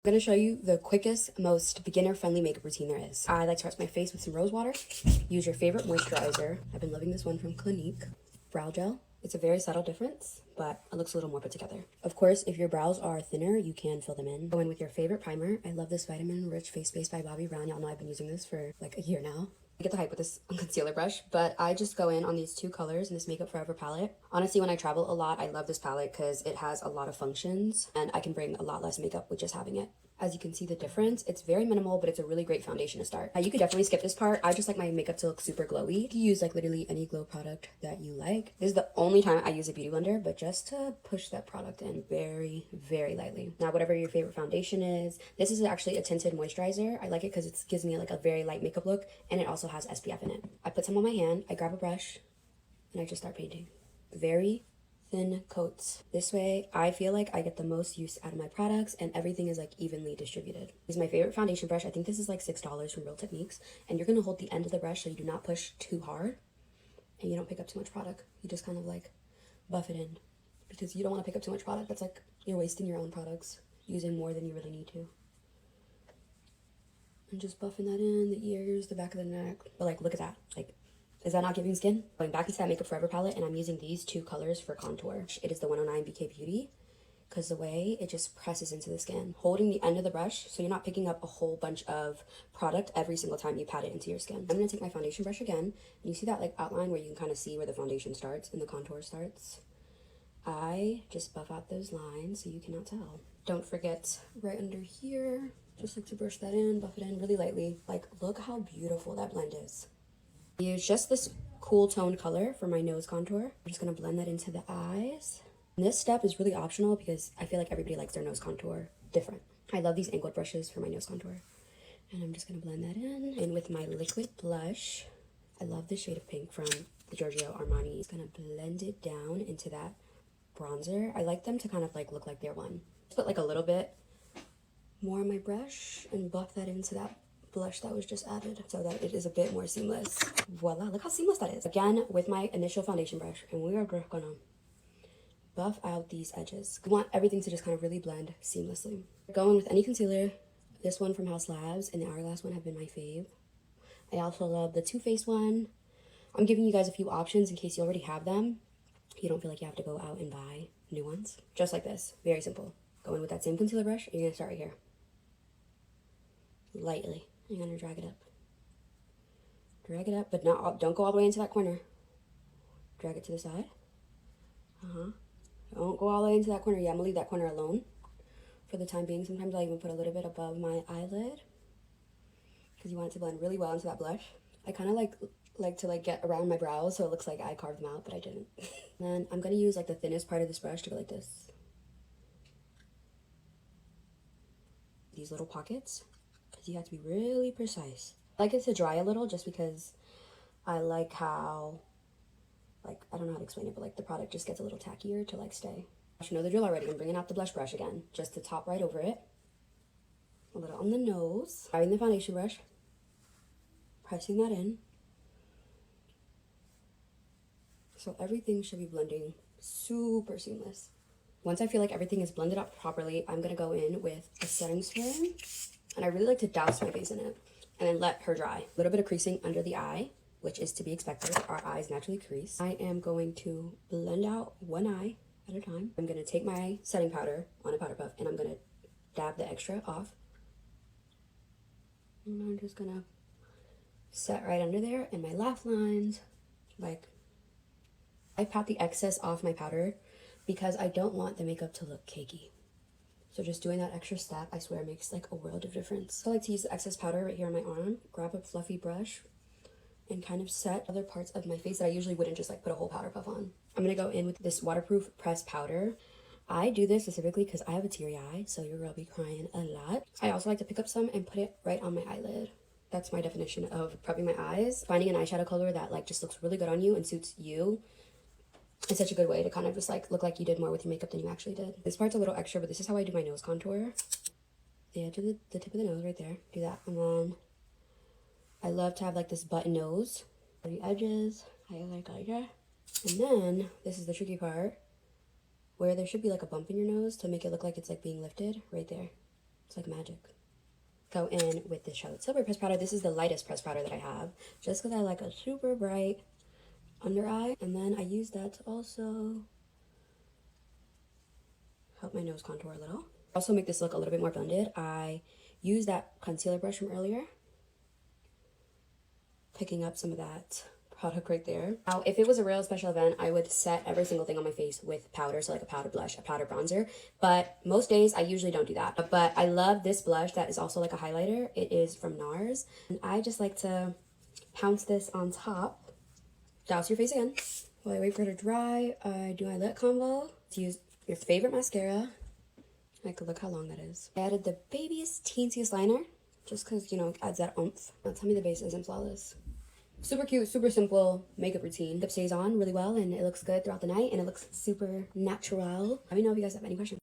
I'm gonna show you the quickest, most beginner-friendly makeup routine there is. I like to rinse my face with some rose water. Use your favorite moisturizer. I've been loving this one from Clinique. Brow gel. It's a very subtle difference, but it looks a little more put together. Of course, if your brows are thinner, you can fill them in. Go in with your favorite primer. I love this vitamin-rich face base by Bobbi Brown. Y'all know I've been using this for like a year now. I get the hype with this concealer brush, but I just go in on these two colors in this Makeup Forever palette. Honestly, when I travel a lot, I love this palette because it has a lot of functions and I can bring a lot less makeup with just having it. As you can see the difference, it's very minimal, but it's a really great foundation to start. Now you could definitely skip this part. I just like my makeup to look super glowy. You can use like literally any glow product that you like. This is the only time I use a beauty blender, but just to push that product in very, very lightly. Now, whatever your favorite foundation is, this is actually a tinted moisturizer. I like it because it gives me like a very light makeup look, and it also has SPF in it. I put some on my hand, I grab a brush, and I just start painting. Very thin coats. This way, I feel like I get the most use out of my products and everything is like evenly distributed. This is my favorite foundation brush. I think this is like $6 from Real Techniques. And you're gonna hold the end of the brush so you do not push too hard and you don't pick up too much product. You just kind of like buff it in because you don't wanna pick up too much product. That's like, you're wasting your own products, using more than you really need to. And just buffing that in, the ears, the back of the neck. But like, look at that. Like, is that not giving skin? Going back into that Makeup Forever palette, and I'm using these two colors for contour. It is the 109 BK Beauty, because the way it just presses into the skin. Holding the end of the brush, so you're not picking up a whole bunch of product every single time you pat it into your skin. I'm gonna take my foundation brush again, and you see that like outline where you can kind of see where the foundation starts and the contour starts? I just buff out those lines so you cannot tell. Don't forget right under here, just like to brush that in, buff it in really lightly. Like, look how beautiful that blend is. Use just this cool toned color for my nose contour. I'm just gonna blend that into the eyes. And this step is really optional because I feel like everybody likes their nose contour different. I love these angled brushes for my nose contour. And I'm just gonna blend that in. And with my liquid blush, I love the shade of pink from the Giorgio Armani. It's gonna blend it down into that bronzer. I like them to kind of like look like they're one. Put like a little bit more on my brush and buff that into that blush that was just added so that it is a bit more seamless. Voila, look how seamless that is. Again, with my initial foundation brush, and we are gonna buff out these edges. We want everything to just kind of really blend seamlessly. Going with any concealer, this one from House Labs and the Hourglass one have been my fave. I also love the Too Faced one. I'm giving you guys a few options in case you already have them. You don't feel like you have to go out and buy new ones. Just like this, very simple. Go in with that same concealer brush, and you're gonna start right here. Lightly. You're gonna drag it up. Drag it up, but not, don't go all the way into that corner. Drag it to the side. Don't go all the way into that corner. Yeah, I'm gonna leave that corner alone for the time being. Sometimes I'll even put a little bit above my eyelid because you want it to blend really well into that blush. I kind of like to get around my brows so it looks like I carved them out, but I didn't. Then I'm gonna use like the thinnest part of this brush to go like this. These little pockets. You have to be really precise. I like it to dry a little just because I like how, like, I don't know how to explain it, but like the product just gets a little tackier to like stay. You know the drill already. I'm bringing out the blush brush again, just to top right over it. A little on the nose. Grabbing the foundation brush, pressing that in. So everything should be blending super seamless. Once I feel like everything is blended up properly, I'm gonna go in with a setting spray. And I really like to douse my face in it and then let her dry. A little bit of creasing under the eye, which is to be expected. Our eyes naturally crease. I am going to blend out one eye at a time. I'm gonna take my setting powder on a powder puff and I'm gonna dab the extra off. And I'm just gonna set right under there. And my laugh lines, like, I pat the excess off my powder because I don't want the makeup to look cakey. So just doing that extra step, I swear, makes like a world of difference. So I like to use the excess powder right here on my arm, grab a fluffy brush, and kind of set other parts of my face that I usually wouldn't just like put a whole powder puff on. I'm gonna go in with this waterproof pressed powder. I do this specifically because I have a teary eye, so your girl will be crying a lot. I also like to pick up some and put it right on my eyelid. That's my definition of prepping my eyes. Finding an eyeshadow color that like just looks really good on you and suits you. It's such a good way to kind of just like look like you did more with your makeup than you actually did. This part's a little extra, but this is how I do my nose contour. The edge of the tip of the nose right there. Do that. And then I love to have like this button nose. The edges, I like that. And then this is the tricky part where there should be like a bump in your nose to make it look like it's like being lifted right there. It's like magic. Go in with the Charlotte Tilbury pressed powder. This is the lightest pressed powder that I have, just because I like a super bright under eye. And then I use that to also help my nose contour a little. Also make this look a little bit more blended. I use that concealer brush from earlier, picking up some of that product right there. Now, if it was a real special event, I would set every single thing on my face with powder, so like a powder blush, a powder bronzer, but most days I usually don't do that. But I love this blush that is also like a highlighter. It is from NARS, and I just like to pounce this on top. Douse your face again. While I wait for it to dry, I do my lip combo. To use your favorite mascara. Like, look how long that is. I added the baby's teensiest liner, just because, you know, it adds that oomph. Now tell me the base isn't flawless. Super cute, super simple makeup routine. It stays on really well and it looks good throughout the night and it looks super natural. Let me know if you guys have any questions.